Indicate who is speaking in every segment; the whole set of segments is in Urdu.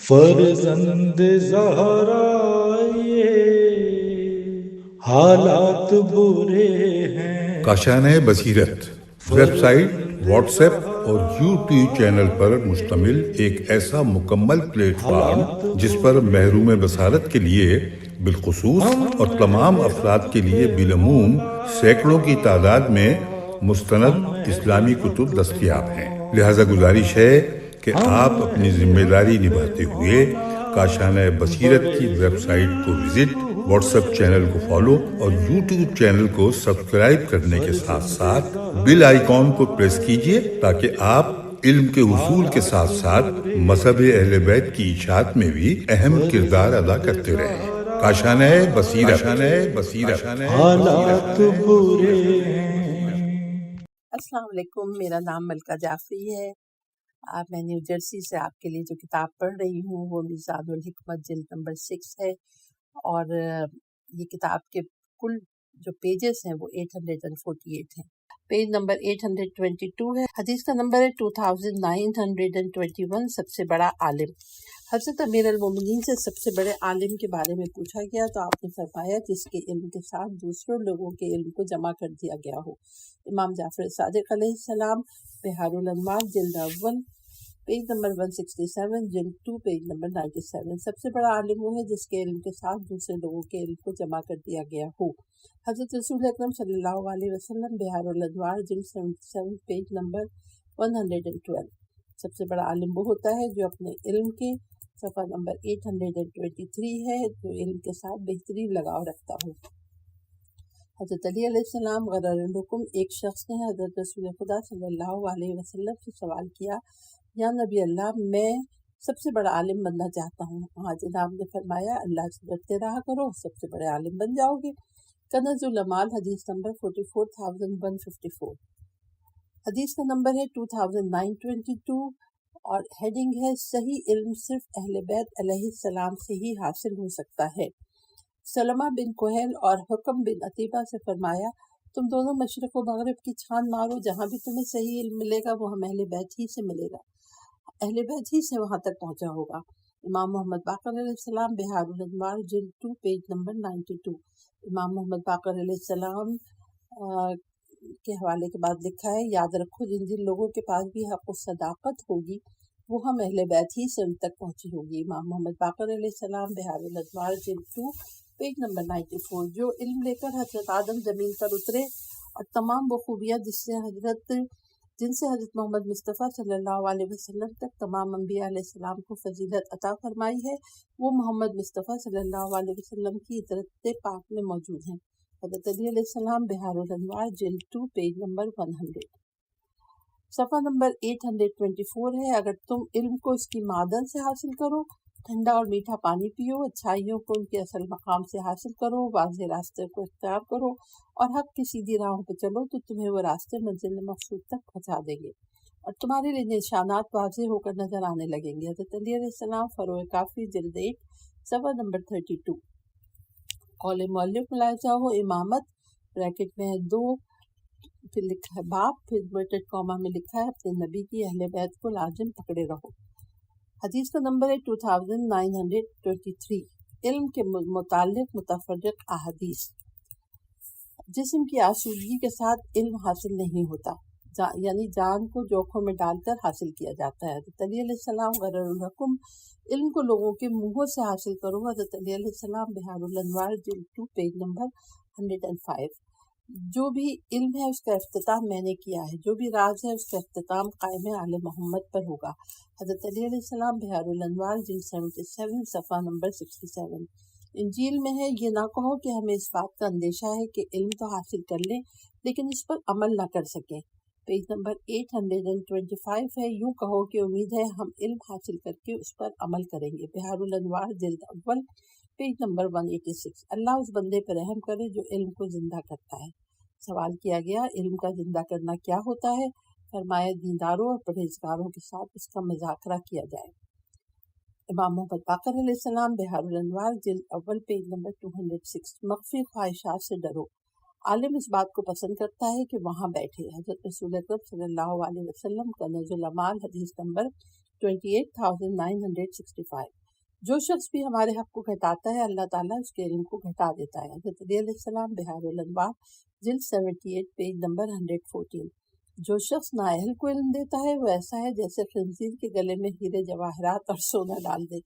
Speaker 1: فرزند زہرا یہ حالات برے ہیں۔
Speaker 2: کاشانۂ بصیرت ویب سائٹ، واٹس ایپ اور یوٹیوب چینل پر مشتمل ایک ایسا مکمل پلیٹ فارم جس پر محروم بصارت کے لیے بالخصوص اور تمام افراد کے لیے بالعموم سینکڑوں کی تعداد میں مستند اسلامی کتب دستیاب ہیں۔ لہذا گزارش ہے کہ آپ اپنی ذمہ داری نبھاتے ہوئے کاشانۂ بصیرت کی ویب سائٹ کو وزٹ، واٹس ایپ چینل کو فالو اور یوٹیوب چینل کو سبسکرائب کرنے کے ساتھ ساتھ بیل آئیکن کو پریس کیجئے تاکہ آپ علم کے حصول کے ساتھ ساتھ مذہب اہل بیت کی اشاعت میں بھی اہم کردار ادا کرتے رہیں۔ کاشانۂ بصیرت۔
Speaker 1: حالات برے ہیں۔
Speaker 3: السلام علیکم، میرا نام ملکہ جعفری ہے۔ میں نیو جرسی سے آپ کے لیے جو کتاب پڑھ رہی ہوں وہ میزان الحکمت جلد نمبر 6 ہے، اور یہ کتاب کے کل جو پیجز ہیں وہ 848 ہیں۔ پیج نمبر 822 ہے۔ حدیث کا نمبر ہے 2921۔ سب سے بڑا عالم۔ حضرت امیر المومنین سے سب سے بڑے عالم کے بارے میں پوچھا گیا تو آپ نے فرمایا جس کے علم کے ساتھ دوسروں لوگوں کے علم کو جمع کر دیا گیا ہو۔ امام جعفر صادق علیہ السلام، بحار الانوار جلد اول، پیج نمبر 167، جلد 2، پیج نمبر 97۔ سب سے بڑا عالم وہ ہے جس کے علم کے ساتھ دوسرے لوگوں کے علم کو جمع کر دیا گیا ہو۔ حضرت رسول اکرم صلی اللہ علیہ وسلم، بحار الانوار جلد 77، پیج نمبر 112۔ سب سے بڑا عالم وہ ہوتا ہے جو اپنے علم کے، صفحہ نمبر 823 ہے، جو علم کے ساتھ بہترین لگاؤ رکھتا ہو۔ حضرت علی علیہ السلام غرر الحکم، ایک شخص نے حضرت رسول خدا صلی اللہ علیہ وسلم سے سوال کیا، یا نبی اللہ، میں سب سے بڑا عالم بننا چاہتا ہوں۔ وہاں جناب نے فرمایا اللہ سے ڈرتے رہا کرو، سب سے بڑے عالم بن جاؤ گے۔ کنز العمال حدیث نمبر 44154۔ حدیث کا نمبر ہے 2922، اور ہیڈنگ ہے صحیح علم صرف اہل بیت علیہ السلام سے ہی حاصل ہو سکتا ہے۔ سلمہ بن کوہیل اور حکم بن عتیبہ سے فرمایا تم دونوں مشرق و مغرب کی چھان مارو، جہاں بھی تمہیں صحیح علم ملے گا وہ ہم اہل بیت ہی سے ملے گا، اہل بیت ہی سے وہاں تک پہنچا ہوگا۔ امام محمد باقر علیہ السلام، بحار الانوار جلد 2، پیج نمبر 92۔ امام محمد باقر علیہ السلام کے حوالے کے بعد لکھا ہے، یاد رکھو جن جن لوگوں کے پاس بھی حق و صداقت ہوگی وہ ہم اہل بیت ہی سے ان تک پہنچی ہوگی۔ امام محمد باقر علیہ السلام، بحار الانوار جلد 2، پیج نمبر 94۔ جو علم لے کر حضرت آدم زمین پر اترے اور تمام وہ خوبیاں جن سے حضرت محمد مصطفیٰ صلی اللہ علیہ وسلم تک تمام انبیاء علیہ السلام کو فضیلت عطا فرمائی ہے، وہ محمد مصطفیٰ صلی اللہ علیہ وسلم کی اطرت پاک میں موجود ہیں۔ حضرت علی علیہ السلام، بحار الانوار جلد 2، پیج نمبر 100۔ صفحہ نمبر 824 ہے، اگر تم علم کو اس کی معدن سے حاصل کرو، ٹھنڈا اور میٹھا پانی پیو، اچھائیوں کو ان کے اصل مقام سے حاصل کرو، واضح راستے کو اختیار کرو اور حق کی سیدھی راہوں پہ چلو تو تمہیں وہ راستے منزل مقصود تک پہنچا دیں گے اور تمہارے لیے نشانات واضح ہو کر نظر آنے لگیں گے۔ حضرت علی علیہ السلام، فروع کافی جلد 1، صفحہ نمبر 32۔ قول مؤلف ملاحظہ ہو، امامت بریکٹ میں 2، پھر لکھا ہے باپ، پھر انورٹڈ کاما میں لکھا ہے اپنے نبی کی اہل بیت کو لازم پکڑے رہو۔ حدیث کا نمبر ہے 2923۔ علم کے متعلق متفرق احادیث۔ جسم کی آسودگی کے ساتھ علم حاصل نہیں ہوتا، یعنی جان کو جوکھوں میں ڈال کر حاصل کیا جاتا ہے۔ حضرت علی علیہ السلام، غرر الحکم، علم کو لوگوں کے منہوں سے حاصل کرو۔ حضرت علی علیہ السلام، بحار الانوار جلد 2، پیج نمبر 105۔ جو بھی علم ہے اس کا افتتاح میں نے کیا ہے، جو بھی راز ہے اس کا اختتام قائم آل محمد پر ہوگا۔ حضرت علی علیہ السلام، بحار الانوار جلد 77، صفحہ نمبر 67۔ انجیل میں ہے، یہ نہ کہو کہ ہمیں اس بات کا اندیشہ ہے کہ علم تو حاصل کر لیں لیکن اس پر عمل نہ کر سکیں۔ پیج نمبر 825 ہے، یوں کہو کہ امید ہے ہم علم حاصل کر کے اس پر عمل کریں گے۔ بحار الانوار جلد اول، پیج نمبر 186۔ اللہ اس بندے پر رحم کرے جو علم کو زندہ کرتا ہے۔ سوال کیا گیا، علم کا زندہ کرنا کیا ہوتا ہے؟ فرمایا دینداروں اور پرہیزگاروں کے ساتھ اس کا مذاکرہ کیا جائے۔ امام محمد باقر علیہ السلام، بحار الانوار جلد اول، پیج نمبر 206۔ مخفی خواہشات سے ڈرو۔ عالم اس بات کو پسند کرتا ہے کہ وہاں بیٹھے۔ حضرت رسول اکرم صلی اللہ علیہ وسلم، کنز العمال حدیث نمبر 28,965۔ جو شخص بھی ہمارے حق کو گھٹاتا ہے اللہ تعالیٰ اس کے علم کو گھٹا دیتا ہے۔ حضرت علی علیہ السلام بہار الانوار جلد 78 پیج نمبر 114۔ جو شخص نااہل کو علم دیتا ہے وہ ایسا ہے جیسے خنزیر کے گلے میں ہیرے جواہرات اور سونا ڈال دے۔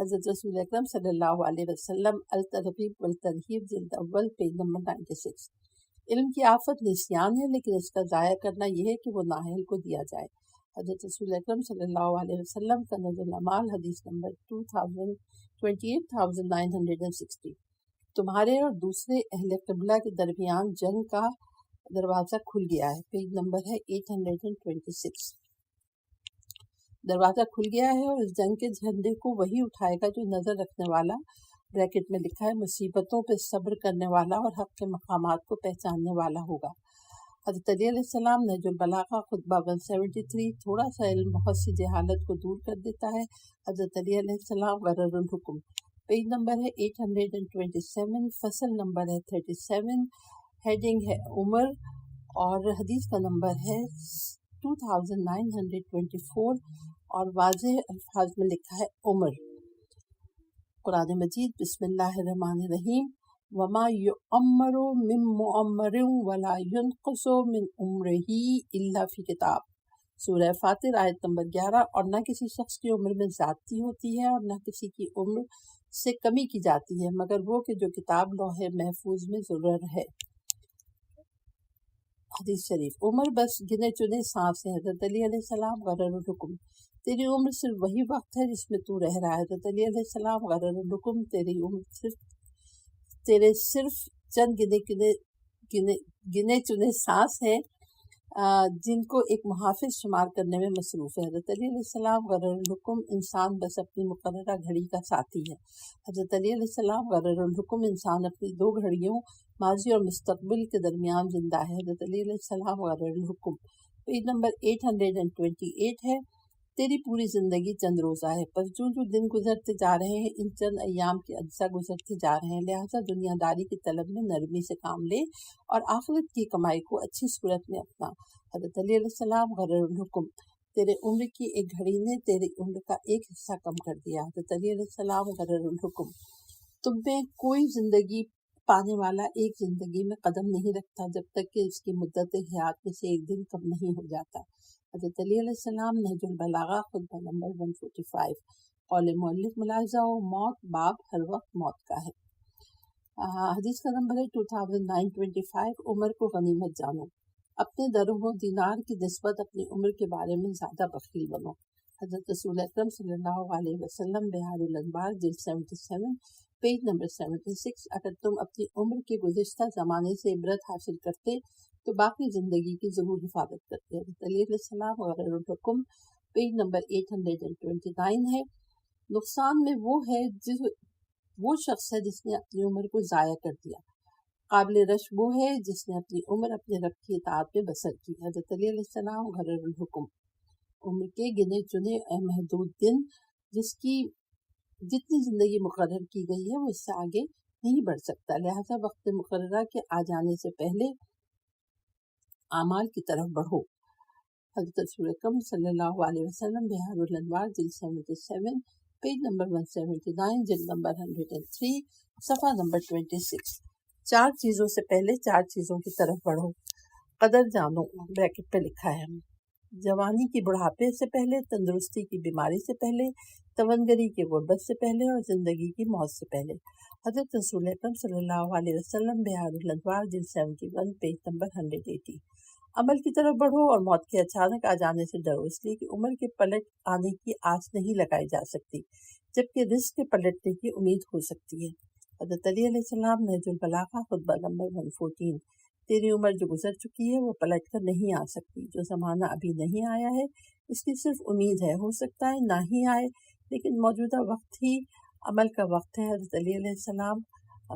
Speaker 3: حضرت رسول اکرم صلی اللہ علیہ وسلم الترغیب والترہیب جلد اول پیج نمبر 96۔ علم کی آفت نسیان ہے، لیکن اس کا ضائع کرنا یہ ہے کہ وہ نااہل کو دیا جائے۔ حضرت رسول اکرم صلی اللہ علیہ وسلم کنز العمال حدیث نمبر 28,960۔ تمہارے اور دوسرے اہل قبلہ کے درمیان جنگ کا دروازہ کھل گیا ہے، پیج نمبر ہے 826۔ دروازہ کھل گیا ہے اور اس جنگ کے جھنڈے کو وہی اٹھائے گا جو نظر رکھنے والا، بریکٹ میں لکھا ہے مصیبتوں پہ صبر کرنے والا اور حق کے مقامات کو پہچاننے والا ہوگا۔ حضرت علی علیہ السلام نہج البلاغہ خطبہ 173۔ تھوڑا سا علم بہت سی جہالت کو دور کر دیتا ہے۔ حضرت علی علیہ السلام غرر الحکم، پیج نمبر ہے 827، فصل نمبر ہے 37، ہیڈنگ ہے عمر، اور حدیث کا نمبر ہے 2924، اور واضح الفاظ میں لکھا ہے عمر۔ قرآن مجید بسم اللہ الرحمن الرحیم، وما یعمر من معمر ولا ینقص من عمرہ الا فی کتاب، سورہ فاطر آیت نمبر 11۔ اور نہ کسی شخص کی عمر میں زیادتی ہوتی ہے اور نہ کسی کی عمر سے کمی کی جاتی ہے مگر وہ کہ جو کتاب لوح محفوظ میں ضرور ہے۔ حدیث شریف، عمر بس گنے چنے سانس ہے۔ حضرت علی علیہ السلام غرر الحکم، تیری عمر صرف وہی وقت ہے جس میں تو رہ رہا ہے۔ حضرت علی علیہ السلام غرر الحکم، تیری عمر صرف چند گنے چنے سانس ہیں جن کو ایک محافظ شمار کرنے میں مصروف ہے۔ حضرت علی علیہ السلام غرر الحکم، انسان بس اپنی مقررہ گھڑی کا ساتھی ہے۔ حضرت علی علیہ السلام غرر الحکم، انسان اپنی دو گھڑیوں ماضی اور مستقبل کے درمیان زندہ ہے۔ حضرت علی علیہ السلام غرر الحکم، پیج نمبر 828 ہے۔ تیری پوری زندگی چند روزہ ہے، پس جو دن گزرتے جا رہے ہیں ان چند ایام کے اجزا گزرتے جا رہے ہیں، لہٰذا دنیا داری کی طلب میں نرمی سے کام لے اور آخرت کی کمائی کو اچھی صورت میں اپنا۔ حضرت علی علیہ السلام غرر الحکم، تیرے عمر کی ایک گھڑی نے تیری عمر کا ایک حصہ کم کر دیا۔ حضرت علی علیہ السلام غرر الحکم، تم میں کوئی زندگی پانے والا ایک زندگی میں قدم نہیں رکھتا جب تک کہ اس کی مدت حیات میں سے ایک دن کم نہیں ہو جاتا۔ حضرت علی علیہ السلام نہج البلاغہ خطبہ نمبر 145۔ قول مؤلف، ملاحظہ و موت باب ہر وقت موت کا ہے۔ حدیث کا نمبر ہے 2925۔ عمر کو غنیمت جانو، اپنے درہم و دینار کی نسبت اپنی عمر کے بارے میں زیادہ بخیل بنو۔ حضرت رسول اکرم صلی اللہ علیہ وسلم بہار الانوار جلد 77 پیج نمبر 76۔ اگر تم اپنی عمر کے گزشتہ زمانے سے عبرت حاصل کرتے تو باقی زندگی کی ضرور حفاظت کرتے۔ حضرت علی علیہ السلام غرر الحکم، پیج نمبر 829 ہے۔ نقصان میں وہ شخص ہے جس نے اپنی عمر کو ضائع کر دیا، قابل رشک وہ ہے جس نے اپنی عمر اپنے رب کی اطاعت میں بسر کی۔ حضرت علی علیہ السلام غرر الحکم، عمر کے گنے چنے محدود دن، جس کی جتنی زندگی مقرر کی گئی ہے وہ اس سے آگے نہیں بڑھ سکتا، لہذا وقت مقررہ کے آ جانے سے پہلے اعمال کی طرف بڑھو۔ حضرت رسول اکرم صلی اللہ علیہ وسلم بہار الانوار جلد 77 پیج نمبر 179، جلد نمبر 103، صفحہ نمبر 26۔ 4 چیزوں سے پہلے 4 چیزوں کی طرف بڑھو۔ قدر جانو، بریکٹ پہ لکھا ہے، جوانی کی بڑھاپے سے پہلے، تندرستی کی بیماری سے پہلے، توانگری کی غربت سے پہلے، اور زندگی کی موت سے پہلے۔ حضرت رسول اکرم صلی اللہ علیہ وسلم بہار الانوار جلد 71 پیج نمبر 180۔ عمل کی طرف بڑھو اور موت کے اچانک آ جانے سے ڈرو، اس لیے کہ عمر کے پلٹ آنے کی آس نہیں لگائی جا سکتی جبکہ رزق کے پلٹنے کی امید ہو سکتی ہے۔ حضرت علی علیہ السلام نہج البلاغہ خطبہ نمبر 114۔ تیری عمر جو گزر چکی ہے وہ پلٹ کر نہیں آ سکتی، جو زمانہ ابھی نہیں آیا ہے اس کی صرف امید ہے، ہو سکتا ہے نہ ہی آئے، لیکن موجودہ وقت ہی عمل کا وقت ہے۔ حضرت علی علیہ السلام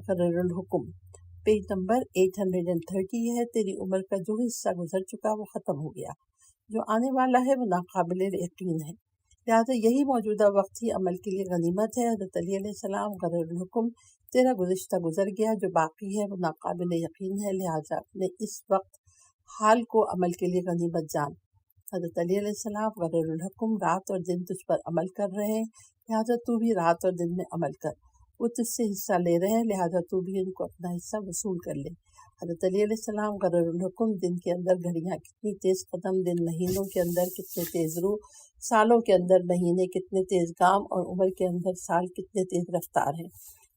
Speaker 3: غرر الحکم، پیج نمبر 830 ہے۔ تیری عمر کا جو حصہ گزر چکا وہ ختم ہو گیا، جو آنے والا ہے وہ ناقابل یقین ہے، لہٰذا یہی موجودہ وقت ہی عمل کے لیے غنیمت ہے۔ حضرت علی علیہ السلام غرر الحکم، تیرا گزشتہ گزر گیا، جو باقی ہے وہ ناقابل یقین ہے، لہٰذا اپنے اس وقت حال کو عمل کے لیے غنیمت جان۔ حضرت علی علیہ السلام غرر الحکم، رات اور دن تجھ پر عمل کر رہے ہیں، لہٰذا تو بھی رات اور دن میں عمل کر، وہ تجھ سے حصہ لے رہے ہیں، لہٰذا تو بھی ان کو اپنا حصہ وصول کر لے۔ حضرت علی علیہ السلام غرر الحکم، دن کے اندر گھڑیاں کتنی تیز قدم، دن مہینوں کے اندر کتنے تیز روح، سالوں کے اندر مہینے کتنے تیز گام، اور عمر کے اندر سال کتنے تیز رفتار ہیں۔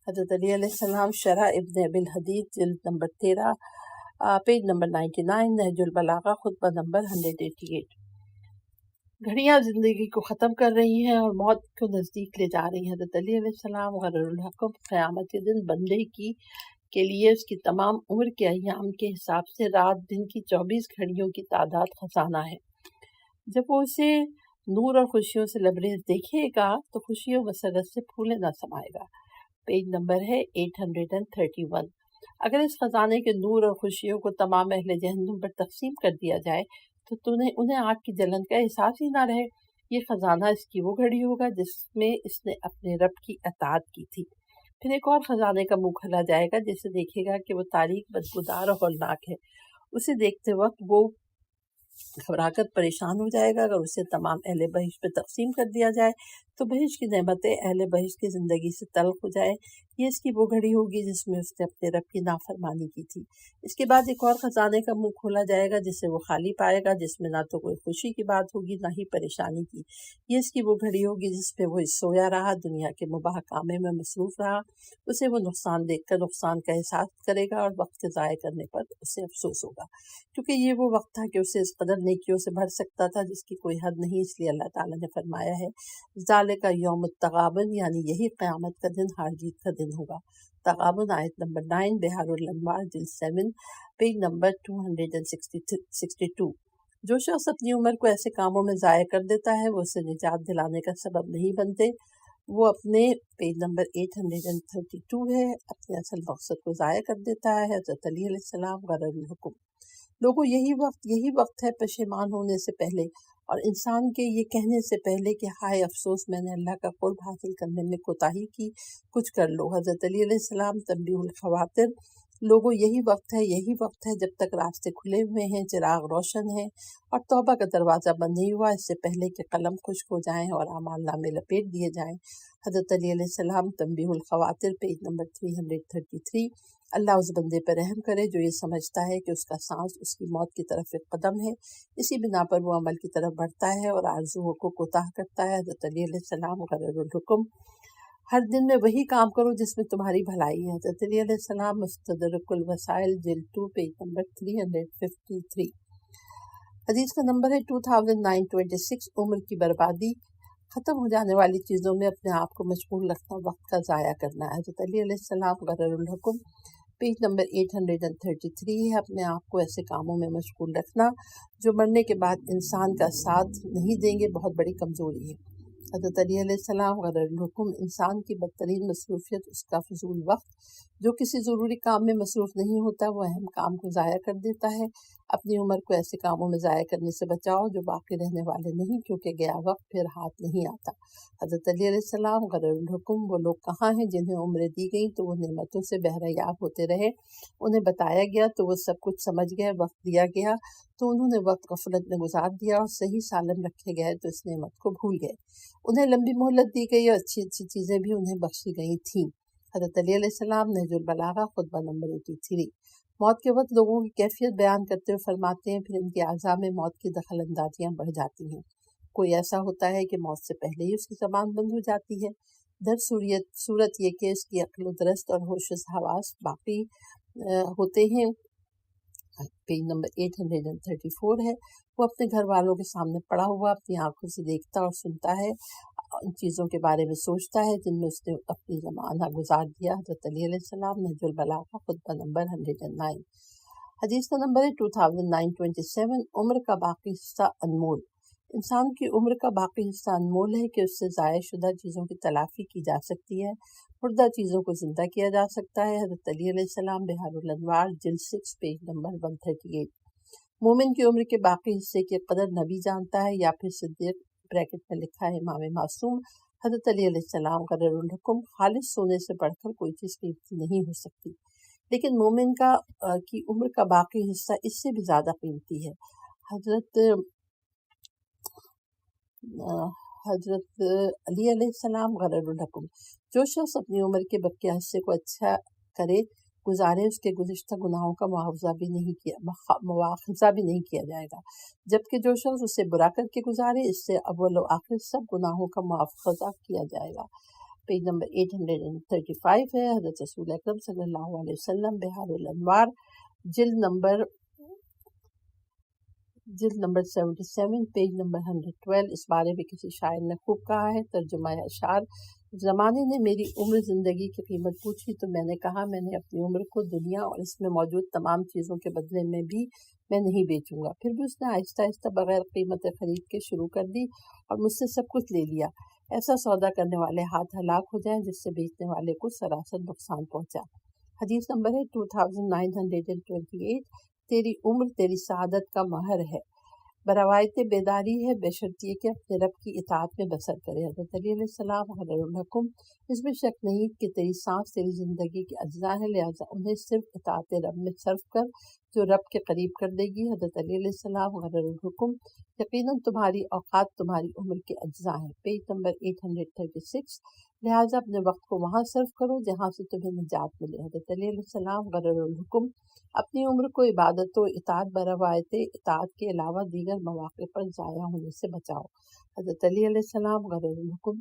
Speaker 3: حضرت علی علیہ السلام شرح ابن ابی الحدید جلد نمبر 13 پیج نمبر 99، نہج البلاغہ خطبہ نمبر 188۔ گھڑیاں زندگی کو ختم کر رہی ہیں اور موت کو نزدیک لے جا رہی ہیں۔ حضرت علی علیہ السلام غرر الحکم، قیامت کے دن بندے کے لیے اس کی تمام عمر کے ایام کے حساب سے رات دن کی 24 گھڑیوں کی تعداد خزانہ ہے۔ جب وہ اسے نور اور خوشیوں سے لبریز دیکھے گا تو خوشیوں مسرت سے پھولے نہ سمائے گا۔ پیج نمبر ہے 831۔ اگر اس خزانے کے نور اور خوشیوں کو تمام اہل جہنم پر تقسیم کر دیا جائے تو انہیں آگ کی جلن کا احساس ہی نہ رہے۔ یہ خزانہ اس کی وہ گھڑی ہوگا جس میں اس نے اپنے رب کی اطاعت کی تھی۔ پھر ایک اور خزانے کا منہ کھلا جائے گا جسے دیکھے گا کہ وہ تاریک، بدبودار اور ہولناک ہے۔ اسے دیکھتے وقت وہ گھبرا کر پریشان ہو جائے گا۔ اگر اسے تمام اہل بہشت پہ تقسیم کر دیا جائے تو بہشت کی نعمتیں اہل بہشت کی زندگی سے تلخ ہو جائے۔ یہ اس کی وہ گھڑی ہوگی جس میں اس نے اپنے رب کی نافرمانی کی تھی۔ اس کے بعد ایک اور خزانے کا منہ کھولا جائے گا جسے وہ خالی پائے گا، جس میں نہ تو کوئی خوشی کی بات ہوگی نہ ہی پریشانی کی۔ یہ اس کی وہ گھڑی ہوگی جس میں وہ سویا رہا، دنیا کے مباح کامے میں مصروف رہا۔ اسے وہ نقصان دیکھ کر نقصان کا احساس کرے گا اور وقت کے ضائع کرنے پر اسے افسوس ہوگا، کیونکہ یہ وہ وقت تھا کہ اسے اس قدر نیکیوں سے بھر سکتا تھا جس کی کوئی حد نہیں۔ اس لیے اللہ تعالیٰ نے فرمایا ہے ذالک یوم التغابن، یعنی یہی قیامت کا دن ہار جیت کا دن ہوگا۔ تغابن آیت نمبر 9 بہار الانوار جلد 7 پیج نمبر 262۔ جو شخص اپنی عمر کو ایسے کاموں میں ضائع کر دیتا ہے وہ اسے نجات دلانے کا سبب نہیں بنتے۔ وہ اپنے پیج نمبر 832 ہے، اپنے اصل مقصد کو ضائع کر دیتا ہے۔ حضرت علی علیہ السلام غرر الحکم، لوگوں یہی وقت ہے پشیمان ہونے سے پہلے اور انسان کے یہ کہنے سے پہلے کہ ہائے افسوس میں نے اللہ کا قرب حاصل کرنے میں کوتاہی کی، کچھ کر لو۔ حضرت علی علیہ السلام تنبیہ الخواطر، لوگوں یہی وقت ہے جب تک راستے کھلے ہوئے ہیں، چراغ روشن ہے اور توبہ کا دروازہ بند نہیں ہوا، اس سے پہلے کہ قلم خشک ہو جائیں اور اعمال نامے لپیٹ دیے جائیں۔ حضرت علی علیہ السلام تنبیہ الخواطر پیج نمبر 333۔ اللہ اس بندے پر رحم کرے جو یہ سمجھتا ہے کہ اس کا سانس اس کی موت کی طرف ایک قدم ہے، اسی بنا پر وہ عمل کی طرف بڑھتا ہے اور آرزوؤں کو کوتاہ کرتا ہے۔ حضرت علی علیہ السلام غرر الحکم، ہر دن میں وہی کام کرو جس میں تمہاری بھلائی ہے۔ حضرت علی علیہ السلام مستدرک الوسائل جلد 2 پیج نمبر 353۔ حدیث کا نمبر ہے 2926۔ عمر کی بربادی، ختم ہو جانے والی چیزوں میں اپنے آپ کو مشغول رکھنا، وقت کا ضائع کرنا ہے۔ حضرت علی علیہ السلام غرر الحکم پیج نمبر 833 ہے، اپنے آپ کو ایسے کاموں میں مشغول رکھنا جو مرنے کے بعد انسان کا ساتھ نہیں دیں گے، بہت بڑی کمزوری ہے۔ حضرت علی علیہ السلام غرر الحکم، انسان کی بدترین مصروفیت اس کا فضول وقت جو کسی ضروری کام میں مصروف نہیں ہوتا، وہ اہم کام کو ضائع کر دیتا ہے۔ اپنی عمر کو ایسے کاموں میں ضائع کرنے سے بچاؤ جو باقی رہنے والے نہیں، کیونکہ گیا وقت پھر ہاتھ نہیں آتا۔ حضرت علی علیہ السلام غرر الحکم، وہ لوگ کہاں ہیں جنہیں عمریں دی گئیں تو وہ نعمتوں سے بہرہ یاب ہوتے رہے، انہیں بتایا گیا تو وہ سب کچھ سمجھ گئے، وقت دیا گیا تو انہوں نے وقت غفلت میں گزار دیا، اور صحیح سالم رکھے گئے تو اس نعمت کو بھول گئے۔ انہیں لمبی مہلت دی گئی اور اچھی چیزیں بھی انہیں بخشی گئی تھیں۔ حضرت علی علیہ السلام نہج البلاغہ خطبہ نمبر 83۔ موت کے وقت لوگوں کی کیفیت بیان کرتے ہوئے فرماتے ہیں پھر ان کے اعضاء میں موت کی دخل اندازیاں بڑھ جاتی ہیں۔ کوئی ایسا ہوتا ہے کہ موت سے پہلے ہی اس کی زبان بند ہو جاتی ہے، در صورت یہ کہ اس کی عقل و درست اور ہوش و حواس باقی ہوتے ہیں۔ پیج نمبر 834 ہے، وہ اپنے گھر والوں کے سامنے پڑا ہوا اپنی آنکھوں سے دیکھتا اور سنتا ہے، ان چیزوں کے بارے میں سوچتا ہے جن میں اس نے اپنی زمانہ گزار دیا۔ حضرت علی علیہ السلام نہج البلاغہ خطبہ نمبر 109۔ حدیث کا نمبر ہے 2927۔ عمر کا باقی حصہ انمول، انسان کی عمر کا باقی حصہ انمول ہے کہ اس سے ضائع شدہ چیزوں کی تلافی کی جا سکتی ہے، مردہ چیزوں کو زندہ کیا جا سکتا ہے۔ حضرت علی علیہ السلام بہار الانوار جلد 6 پیج نمبر 138۔ مومن کی عمر کے باقی حصے کی قدر نبی جانتا ہے یا پھر صدیق، بریکٹ میں لکھا ہے امام معصوم۔ حضرت علی علیہ السلام غرر الحکم، خالص سونے سے بڑھ کر کوئی چیز قیمتی نہیں ہو سکتی، لیکن مومن کی عمر کا باقی حصہ اس سے بھی زیادہ قیمتی ہے۔ حضرت حضرت علی علیہ السلام غررلکم، جو شخص اپنی عمر کے بقیہ حصے کو اچھا کرے گزارے اس کے گزشتہ گناہوں کا مواخذہ بھی نہیں کیا جائے گا، جبکہ جو شخص اسے برا کر کے گزارے اس سے اول و آخر سب گناہوں کا مواخذہ کیا جائے گا۔ پیج نمبر 835 ہے، حضرت رسول اکرم صلی اللہ علیہ وسلم بحار الانوار جلد نمبر 77 پیج نمبر 112، اس بارے میں کسی شاعر نے خوب کہا ہے، ترجمہ اشعار: زمانے نے میری عمر زندگی کی قیمت پوچھی تو میں نے کہا میں نے اپنی عمر کو دنیا اور اس میں موجود تمام چیزوں کے بدلے میں بھی میں نہیں بیچوں گا۔ پھر بھی اس نے آہستہ آہستہ بغیر قیمت خرید کے شروع کر دی اور مجھ سے سب کچھ لے لیا۔ ایسا سودا کرنے والے ہاتھ ہلاک ہو جائیں جس سے بیچنے والے کو سراسر نقصان پہنچا۔ حدیث نمبر ہے 2928، تیری عمر تیری سعادت کا مہر ہے، بروایت بیداری ہے بشرط یہ کہ اپنے رب کی اطاعت میں بسر کرے۔ حضرت علی علیہ السلام غررلکم، اس میں شک نہیں کہ تیری سانس تیری زندگی کے اجزاء ہیں، لہٰذا انہیں صرف اطاعت رب میں صرف کر جو رب کے قریب کر دے گی۔ حضرت علی علیہ السلام غررلکم، یقیناً تمہاری اوقات تمہاری عمر کے اجزاء ہیں۔ پیج نمبر 836، لہٰذا اپنے وقت کو وہاں صرف کرو جہاں سے تمہیں نجات ملے۔ حضرت علی علیہ السلام غررلکم، اپنی عمر کو عبادت و اطاعت بروایت اطاعت کے علاوہ دیگر مواقع پر ضائع ہونے سے بچاؤ۔ حضرت علی علیہ السلام غررلکم،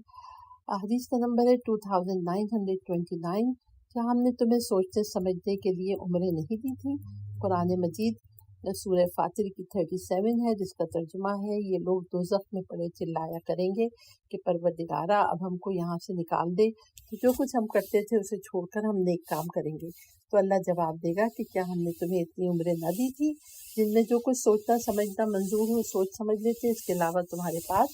Speaker 3: حدیث کا نمبر ہے 2929، کیا ہم نے تمہیں سوچنے سمجھنے کے لیے عمریں نہیں دی تھیں؟ قرآن مجید سورہ فاطر کی 37 ہے، جس کا ترجمہ ہے یہ لوگ دوزخ میں پڑے چلایا کریں گے کہ پروردگارا اب ہم کو یہاں سے نکال دے تو جو کچھ ہم کرتے تھے اسے چھوڑ کر ہم نیک کام کریں گے۔ تو اللہ جواب دے گا کہ کیا ہم نے تمہیں اتنی عمریں نہ دی تھی جن میں جو کچھ سوچنا سمجھنا منظور ہو سوچ سمجھ لیتے، اس کے علاوہ تمہارے پاس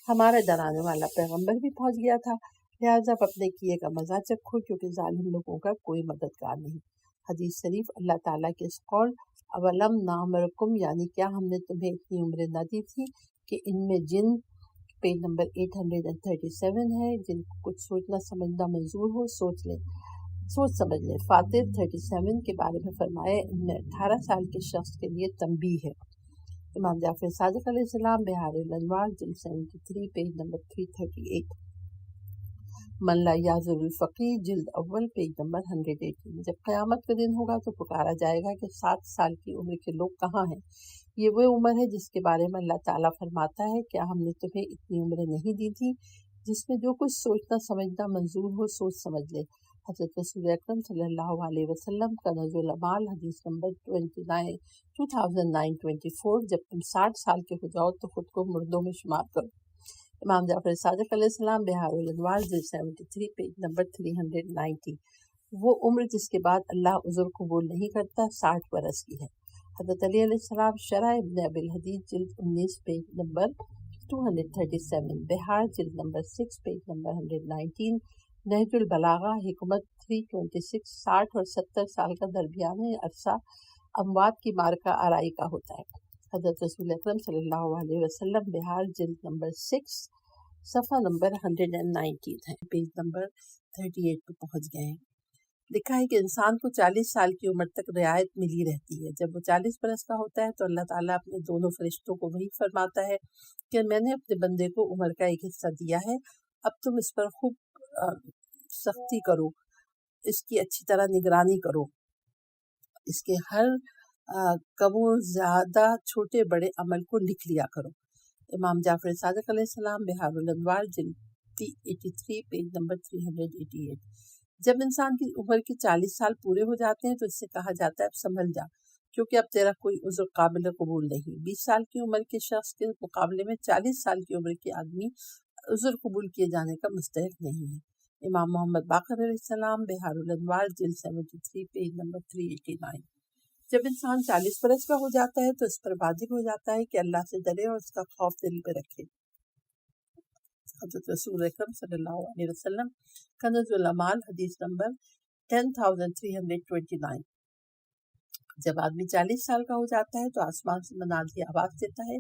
Speaker 3: ہمارا ڈرانے والا پیغمبر بھی پہنچ گیا تھا، لہٰذا اب اپنے کیے کا مزہ چکھو کیونکہ ظالم لوگوں کا کوئی مددگار نہیں۔ حدیث شریف اللہ تعالیٰ کے اس قول اولم نامرکم، یعنی کیا ہم نے تمہیں اتنی عمریں نہ دی تھی کہ ان میں جن، پیج نمبر 837 ہے، جن کو کچھ سوچنا سمجھنا منظور ہو سوچ سمجھ لیں۔ فاطر 37 کے بارے میں فرمایا ان میں 18 سال کے شخص کے لیے تنبیہ ہے۔ امام جعفر صادق علیہ السلام بحار الانوار جلد 73 پیج نمبر 338، من لا یعذر الفقیر جلد اول پیج نمبر 118، جب قیامت کا دن ہوگا تو پکارا جائے گا کہ 7 سال کی عمر کے لوگ کہاں ہیں؟ یہ وہ عمر ہے جس کے بارے میں اللہ تعالیٰ فرماتا ہے کیا ہم نے تمہیں اتنی عمریں نہیں دی تھی جس میں جو کچھ سوچنا سمجھنا منظور ہو سوچ سمجھ لے۔ حضرت رسول اکرم صلی اللہ علیہ وسلم کنز الاعمال حدیث نمبر 2924، جب تم 60 سال کے ہو جاؤ تو خود کو مردوں میں شمار کرو۔ امام جعفر صادق علیہ السلام بحار الانوار جلد 73 پیج نمبر 390، وہ عمر جس کے بعد اللہ عذر قبول نہیں کرتا 60 برس کی ہے۔ حضرت علی علیہ السلام شرح ابن ابی الحدید جلد 19 پیج نمبر 237، بحار جلد نمبر 6 پیج نمبر 119، نہج البلاغہ حکمت 326، 60 اور 70 سال کا درمیانے عرصہ اموات کی مارکہ آرائی کا ہوتا ہے۔ حضرت رسول اکرم صلی اللہ علیہ وسلم بحار جلد نمبر 6 صفحہ نمبر 119 ہے، پیج نمبر 38 پہ پہنچ گئے ہیں۔ لکھا ہے کہ انسان کو 40 سال کی عمر تک رعایت ملی رہتی ہے۔ جب وہ 40 برس کا ہوتا ہے تو اللہ تعالیٰ اپنے دونوں فرشتوں کو وہی فرماتا ہے کہ میں نے اپنے بندے کو عمر کا ایک حصہ دیا ہے، اب تم اس پر خوب سختی کرو، اس کی اچھی طرح نگرانی کرو، اس کے ہر کم و زیادہ چھوٹے بڑے عمل کو لکھ لیا کرو۔ امام جعفر صادق علیہ السلام بحار الانوار جلد 83 پیج نمبر 388، جب انسان کی عمر کے 40 سال پورے ہو جاتے ہیں تو اس سے کہا جاتا ہے اب سنبھل جا کیونکہ اب تیرا کوئی عذر قابل قبول نہیں۔ 20 سال کی عمر کے شخص کے مقابلے میں 40 سال کی عمر کے آدمی عذر قبول کیے جانے کا مستحق نہیں ہے۔ امام محمد باقر علیہ السلام بحار الانوار جلد 73 پیج نمبر 389، جب انسان 40 برس کا ہو جاتا ہے تو اس پر واجب ہو جاتا ہے کہ اللہ سے ڈرے اور اس کا خوف دل پہ رکھے۔ حضرت رسول اکرم صلی اللہ علیہ وسلم کنز الاعمال حدیث نمبر 10329، جب آدمی 40 سال کا ہو جاتا ہے تو آسمان سے منادی آواز دیتا ہے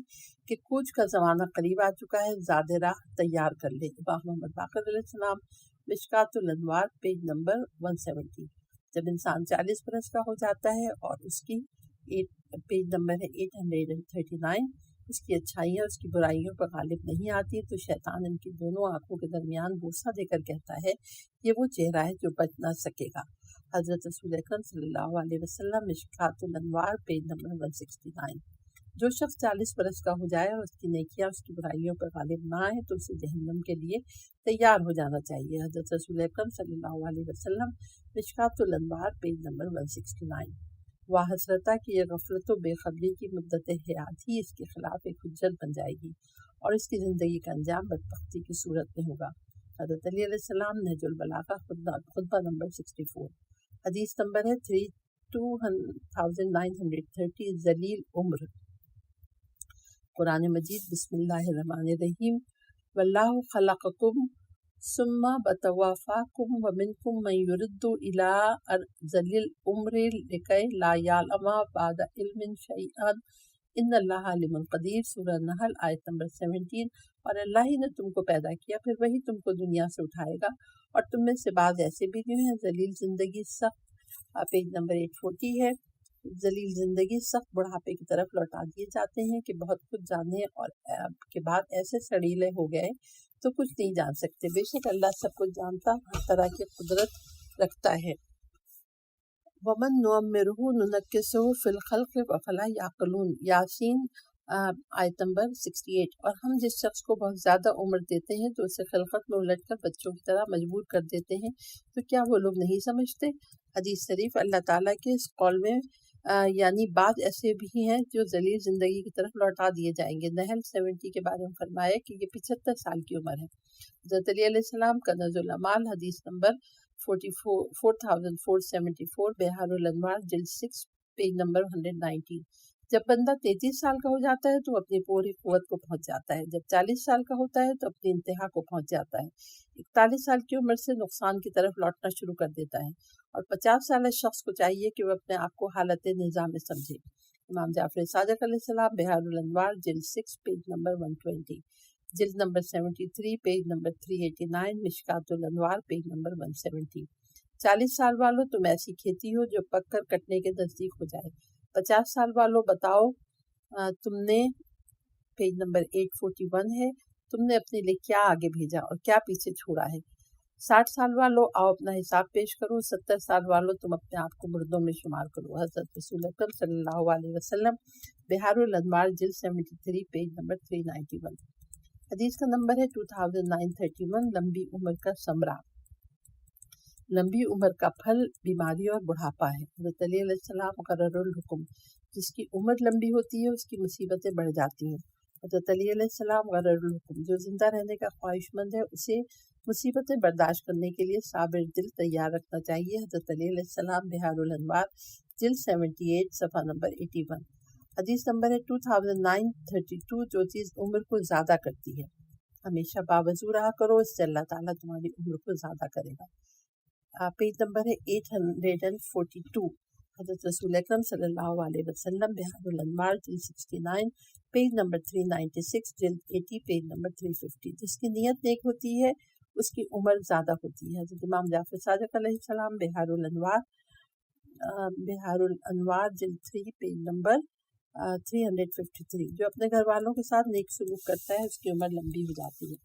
Speaker 3: کہ کوچ کا زمانہ قریب آ چکا ہے، زاد راہ تیار کر لے۔ امام محمد باقر علیہ السلام مشکات الانوار پیج نمبر 170، جب انسان 40 برس کا ہو جاتا ہے اور اس کی پیج نمبر ہے 839، اس کی اچھائیاں اس کی برائیوں پر غالب نہیں آتی تو شیطان ان کی دونوں آنکھوں کے درمیان بوسہ دے کر کہتا ہے یہ وہ چہرہ ہے جو بچ نہ سکے گا۔ حضرت رسول اکرم صلی اللہ علیہ وسلم، مشکات الانوار، پیج نمبر 169۔ جو شخص 40 برس کا ہو جائے اور اس کی نیکیاں اس کی برائیوں پر غالب نہ آئیں تو اسے جہنم کے لیے تیار ہو جانا چاہیے۔ حضرت رسول اکرم صلی اللہ علیہ وسلم، مشکات الانوار، پیج نمبر 169۔ واہ حسرتا کہ یہ غفلت و بے خبری کی مدت حیات ہی اس کے خلاف ایک حجت بن جائے گی اور اس کی زندگی کا انجام بدبختی کی صورت میں ہوگا۔ حضرت علی علیہ السلام، نہج البلاغہ، خطبہ نمبر 64۔ حدیث نمبر ہے 2930، ذلیل عمر۔ قرآن مجید، بسم اللہ الرحمن الرحیم، واللہ خلقکم ثم بتوافاکم ومنکم من یرد الی ارذل العمر لکی لا یعلم بعد علم شیئا ان اللہ علیم قدیر، سورہ نحل، آیت نمبر 17۔ اور اللہ ہی نے تم کو پیدا کیا، پھر وہی تم کو دنیا سے اٹھائے گا، اور تم میں سے بعض ایسے بھی جو ہیں ذلیل زندگی سخت، پیج نمبر 840 ہے، ذلیل زندگی سخت بڑھاپے کی طرف لوٹا دیے جاتے ہیں کہ بہت کچھ جاننے اور کے بعد ایسے سڑیلے ہو گئے تو کچھ نہیں جان سکتے۔ بے شک اللہ سب کچھ جانتا، ہر طرح کی قدرت رکھتا ہے۔ ومن نعمرہ ننکسہ فی الخلق افلا یعقلون، یاسین، آیت نمبر 68۔ اور ہم جس شخص کو بہت زیادہ عمر دیتے ہیں تو اسے خلقت میں الٹ کر بچوں کی طرح مجبور کر دیتے ہیں، تو کیا وہ لوگ نہیں سمجھتے؟ حدیث شریف، اللہ تعالیٰ کے اس قول میں یعنی بعض ایسے بھی ہیں جو ذلیل زندگی کی طرف لوٹا دیے جائیں گے۔ نحل 70 کے بارے میں فرمایا کہ یہ 75 سال کی عمر ہے۔ حضرت علی علیہ السلام، کنز الاعمال، حدیث نمبر 4474، بحار الانوار، جلد 6، پیج نمبر 119۔ جب بندہ 33 سال کا ہو جاتا ہے تو اپنی پوری قوت کو پہنچ جاتا ہے، جب 40 سال کا ہوتا ہے تو اپنی انتہا کو پہنچ جاتا ہے، 41 سال کی عمر سے نقصان کی طرف لوٹنا شروع کر دیتا ہے، اور 50 سالہ شخص کو چاہیے کہ وہ اپنے آپ کو حالت نظام میں سمجھے۔ امام جعفر صادق علیہ السلام، بحار الانوار، جلد 6، پیج نمبر 120، جلد نمبر 73، پیج نمبر 389، مشکات الانوار، پیج نمبر 170۔ 40 سال والوں تم ایسی کھیتی ہو جو پک کر کٹنے کے نزدیک ہو جائے۔ 50 سال والوں بتاؤ تم نے، پیج نمبر 841 ہے، تم نے اپنے لیے کیا آگے بھیجا اور کیا پیچھے چھوڑا ہے۔ 60 سال والوں آؤ اپنا حساب پیش کرو۔ 70 سال والوں تم اپنے آپ کو مردوں میں شمار کرو۔ حضرت رسول اکرم صلی اللہ علیہ وسلم، بحار الانوار، جلد 73، پیج نمبر 391۔ حدیث کا نمبر ہے 2931، لمبی عمر کا ثمرہ۔ لمبی عمر کا پھل بیماری اور بڑھاپا ہے۔ حضرت علی علیہ السلام، مقرر الحکم، جس کی عمر لمبی ہوتی ہے اس کی مصیبتیں بڑھ جاتی ہیں۔ حضرت علی علیہ السلام، مقرر الحکم، جو زندہ رہنے کا خواہش مند ہے اسے مصیبتیں برداشت کرنے کے لیے صابر دل تیار رکھنا چاہیے۔ حضرت علی علیہ السلام، بحار الانوار، جلد 78، صفحہ نمبر 81۔ حدیث نمبر ہے 2932، جو چیز عمر کو زیادہ کرتی ہے، ہمیشہ باوضو رہا کرو، اس سے اللہ تعالیٰ تمہاری عمر کو زیادہ کرے گا۔ پیج نمبر ہے 842۔ حضرت رسول اکرم صلی اللہ علیہ وسلم، بحار الانوار، جلد 69، پیج نمبر 396، جلد 80، پیج نمبر 350۔ جس کی نیت نیک ہوتی ہے اس کی عمر زیادہ ہوتی ہے۔ حضرت امام جعفر صادق علیہ السلام، بحار الانوار، جلد 3، پیج نمبر 353۔ جو اپنے گھر والوں کے ساتھ نیک سلوک کرتا ہے اس کی عمر لمبی ہو جاتی ہے۔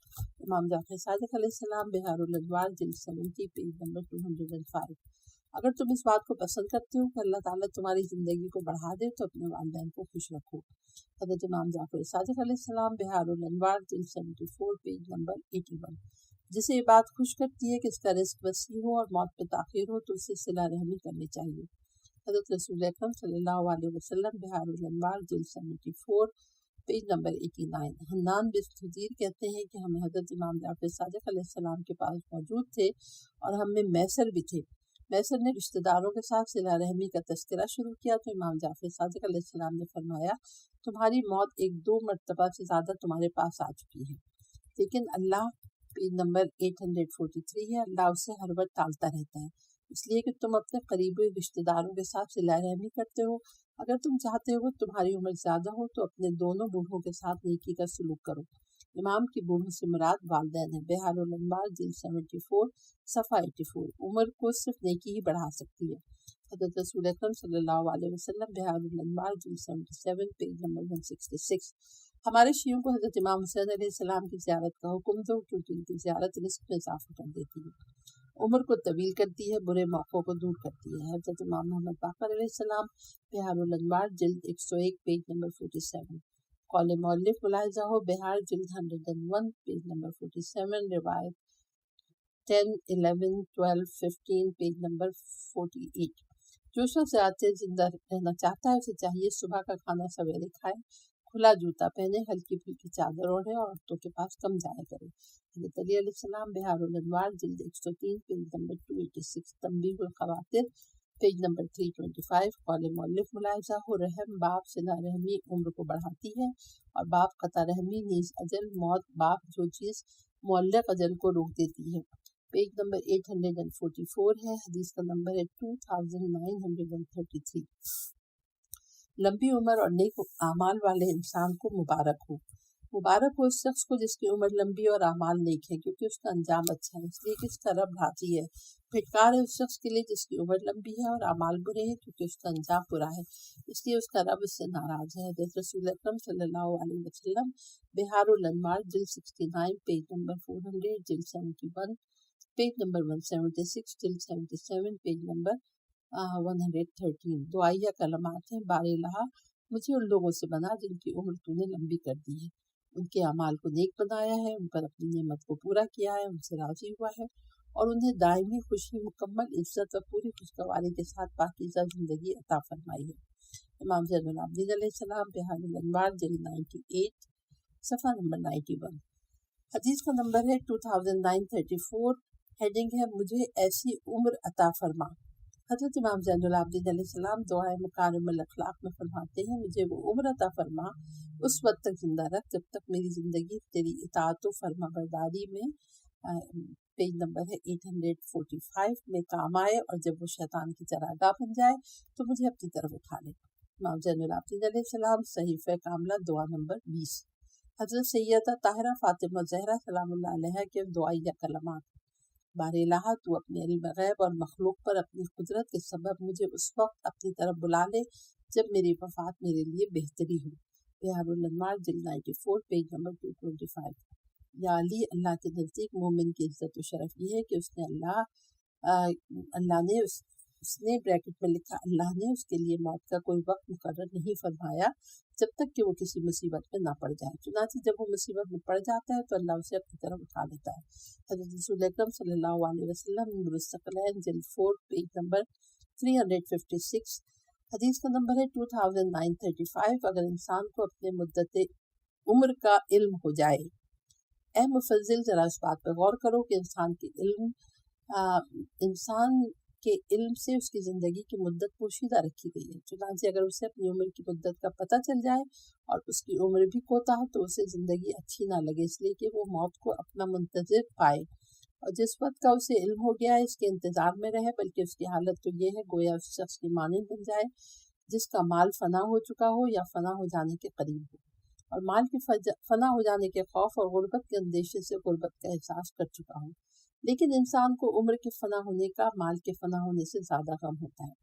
Speaker 3: امام جعفر صادق علیہ السلام، بحار الانوار، جلد 70، پیج نمبر 205۔ اگر تم اس بات کو پسند کرتے ہو کہ اللہ تعالیٰ تمہاری زندگی کو بڑھا دے تو اپنے والدین کو خوش رکھو۔ حضرت امام جعفر صادق علیہ السلام، بحار الانوار، جلد 74، پیج نمبر 81۔ جسے یہ بات خوش کرتی ہے کہ اس کا رزق وسیع ہو اور موت پہ تاخیر ہو تو اسے صلہ رحمی کرنی چاہیے۔ حضرت رسول اکرم صلی اللہ علیہ وسلم، بحار الانوار، جلد 74، پیج نمبر 89۔ حنان بن حدیر کہتے ہیں کہ ہمیں حضرت امام جعفر صادق علیہ السلام کے پاس موجود تھے اور ہم میں میسر بھی تھے۔ میسر نے رشتہ داروں کے ساتھ صلہ رحمی کا تذکرہ شروع کیا تو امام جعفر صادق علیہ السلام نے فرمایا تمہاری موت 1-2 مرتبہ سے زیادہ تمہارے پاس آ چکی ہے، لیکن اللہ، پیج نمبر 843 ہے، اللہ اسے ہر وقت ٹالتا رہتا ہے، اس لیے کہ تم اپنے قریبی رشتہ داروں کے ساتھ صلہ رحمی کرتے ہو۔ اگر تم چاہتے ہو تمہاری عمر زیادہ ہو تو اپنے دونوں بوڑھوں کے ساتھ نیکی کا سلوک کرو۔ امام کی بوڑھوں سے مراد والدین ہیں۔ بحار الانوار، جلد 74، صفحہ 84۔ عمر کو صرف نیکی ہی بڑھا سکتی ہے۔ حضرت رسول اکرم صلی اللہ علیہ وسلم، بحار الانوار، جلد 77، پیج نمبر 166۔ ہمارے شیعوں کو حضرت امام حسین علیہ السلام کی زیارت کا حکم دو کیونکہ ان کی زیارت رزق میں اضافہ کر دیتی ہے، عمر کو طویل کرتی ہے، برے موقعوں کو دور کرتی ہے۔ حضرت امام محمد باقر علیہ السلام، بہار الانوار جلد 101 پیج نمبر 47۔ قول مؤلف ملاحظہ ہو، بہار جلد 101 پیج نمبر 47، روایت 10، 11، 12، 15 پیج نمبر 48۔ جو شخص رات زندہ رہنا چاہتا ہے اسے چاہیے صبح کا کھانا سویرے کھائے، کھلا جوتا پہنے، ہلکی پھلکی چادر اوڑھے اور عورتوں کے پاس کم جایا کرے۔ حضرت علی علیہ السلام، بہار الانوار جلد 103 پیج نمبر 286، تنبیہ الخواطر پیج نمبر 325۔ قول مؤلف ملاحظہ ہو، رحم باپ صلہ رحمی عمر کو بڑھاتی ہے اور باپ قطع رحمی نیز اجل موت باپ جو چیز معلق اجل کو روک دیتی ہے۔ پیج نمبر 844 ہے، حدیث کا نمبر ہے 2933۔ لمبی عمر اور نیک اعمال والے انسان کو مبارک ہو۔ مبارک ہو اس شخص کو جس کی عمر لمبی اور اعمال نیک ہے، کیونکہ اس کا انجام اچھا ہے، اس لیے کہ اس کا رب راضی ہے۔ پھٹکار ہے اس شخص کے لیے جس کی عمر لمبی ہے اور اعمال برے ہیں، کیونکہ اس کا انجام برا ہے، اس لیے اس کا رب اس سے ناراض ہے۔ حضرت رسول اکرم صلی اللہ علیہ وسلم، بہار الانوار جلد 69 پیج نمبر 400، جلد 71 پیج نمبر 176، جلد 77 پیج نمبر 113۔ دعائیہ کلمات ہیں۔ بار الہ، مجھے ان لوگوں سے بنا جن کی عمر تو نے لمبی کر دی ہے، ان کے اعمال کو نیک بنایا ہے، ان پر اپنی نعمت کو پورا کیا ہے، ان سے راضی ہوا ہے اور انہیں دائمی خوشی، مکمل عزت اور پوری خوشگواری کے ساتھ پاکیزہ زندگی عطا فرمائی ہے۔ امام زین العابدین علیہ السلام، بہار الانوار جلد 98 صفحہ نمبر 91۔ حدیث کا نمبر ہے 2934، ہیڈنگ ہے مجھے ایسی عمر عطا فرما۔ حضرت امام زین العابدین علیہ السلام دعائے مکارم الاخلاق میں فرماتے ہیں، مجھے وہ عمر عطا فرما اس وقت تک زندہ رکھ جب تک میری زندگی تیری اطاعت و فرما برداری میں پیج نمبر ہے 845 میں کام آئے، اور جب وہ شیطان کی چراگاہ بن جائے تو مجھے اپنی طرف اٹھا لے۔ امام زین العابدین علیہ السلام، صحیفہ کاملہ، دعا نمبر 20۔ حضرت سیدہ طاہرہ فاطمہ زہرا سلام اللہ علیہ کے دعائیہ کلمات۔ بار الہ، تو اپنے علم غیب اور مخلوق پر اپنی قدرت کے سبب مجھے اس وقت اپنی طرف بلا لے جب میری وفات میرے لیے بہتری ہو۔ بہار الانوار جلد 94 پیج نمبر 225۔ یا علی، اللہ کے نزدیک مومن کی عزت و شرف یہ ہے کہ اس نے بریکٹ میں لکھا، اللہ نے اس کے لیے موت کا کوئی وقت مقرر نہیں فرمایا جب تک کہ وہ کسی مصیبت میں نہ پڑ جائے، چنانچہ جب وہ مصیبت میں پڑ جاتا ہے تو اللہ اسے اپنی طرف اٹھا لیتا ہے۔ حضرت رسول اکرم صلی اللہ علیہ وسلم، نور الثقلین جلد 4 پیج نمبر 356، حدیث کا نمبر ہے 2935۔ اگر انسان کو اپنے مدت عمر کا علم ہو جائے، اے مفضل ذرا اس بات پہ غور کرو کہ انسان کے علم سے اس کی زندگی کی مدت پوشیدہ رکھی گئی ہے، چنانچہ اگر اسے اپنی عمر کی مدت کا پتہ چل جائے اور اس کی عمر بھی کوتا ہو تو اسے زندگی اچھی نہ لگے، اس لیے کہ وہ موت کو اپنا منتظر پائے، اور جس وقت کا اسے علم ہو گیا ہے اس کے انتظار میں رہے، بلکہ اس کی حالت تو یہ ہے گویا اس شخص کی مانند بن جائے جس کا مال فنا ہو چکا ہو یا فنا ہو جانے کے قریب ہو، اور مال کے فنا ہو جانے کے خوف اور غربت کے اندیشے سے غربت کا احساس کر چکا ہو۔ لیکن انسان کو عمر کے فنا ہونے کا مال کے فنا ہونے سے زیادہ غم ہوتا ہے،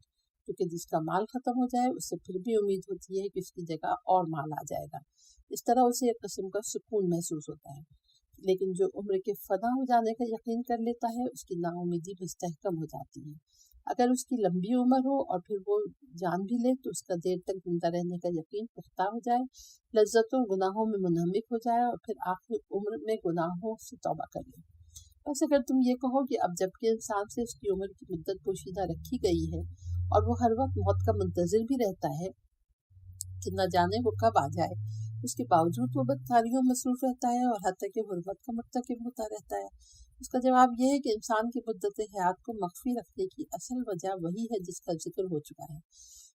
Speaker 3: کیونکہ جس کا مال ختم ہو جائے اس سے پھر بھی امید ہوتی ہے کہ اس کی جگہ اور مال آ جائے گا، اس طرح اسے ایک قسم کا سکون محسوس ہوتا ہے۔ لیکن جو عمر کے فنا ہو جانے کا یقین کر لیتا ہے اس کی نا امیدی مستحکم ہو جاتی ہے۔ اگر اس کی لمبی عمر ہو اور پھر وہ جان بھی لے تو اس کا دیر تک زندہ رہنے کا یقین پختہ ہو جائے، لذتوں گناہوں میں منہمک ہو جائے اور پھر آخر عمر میں گناہوں سے توبہ کر لے۔ بس اگر تم یہ کہو کہ اب جب کہ انسان سے اس کی عمر کی مدت پوشیدہ رکھی گئی ہے اور وہ ہر وقت موت کا منتظر بھی رہتا ہے کہ نہ جانے وہ کب آ جائے، اس کے باوجود وہ بدکاریوں میں مصروف رہتا ہے اور حتیٰ کہ غربت کا مرتکب ہوتا رہتا ہے، اس کا جواب یہ ہے کہ انسان کی مدت حیات کو مخفی رکھنے کی اصل وجہ وہی ہے جس کا ذکر ہو چکا ہے۔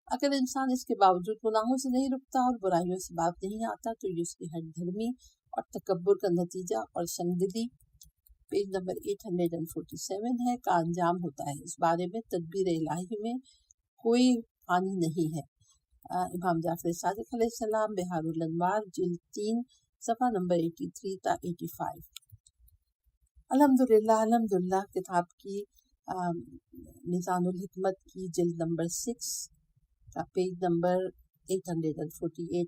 Speaker 3: اگر انسان اس کے باوجود گناہوں سے نہیں رکتا اور برائیوں سے باز نہیں آتا تو یہ اس کی ہٹ دھرمی اور تکبر کا نتیجہ اور سنگدلی پیج نمبر 847 ہے کا انجام ہوتا ہے۔ اس بارے میں تدبیر الہی میں کوئی فانی نہیں ہے۔ امام جعفر صادق علیہ السلام، بہار الانوار جلد 3 صفحہ نمبر 83 تا 85۔ الحمدللہ کتاب کی میزان الحکمت کی جلد نمبر 6 کا پیج نمبر 848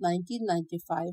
Speaker 3: 1995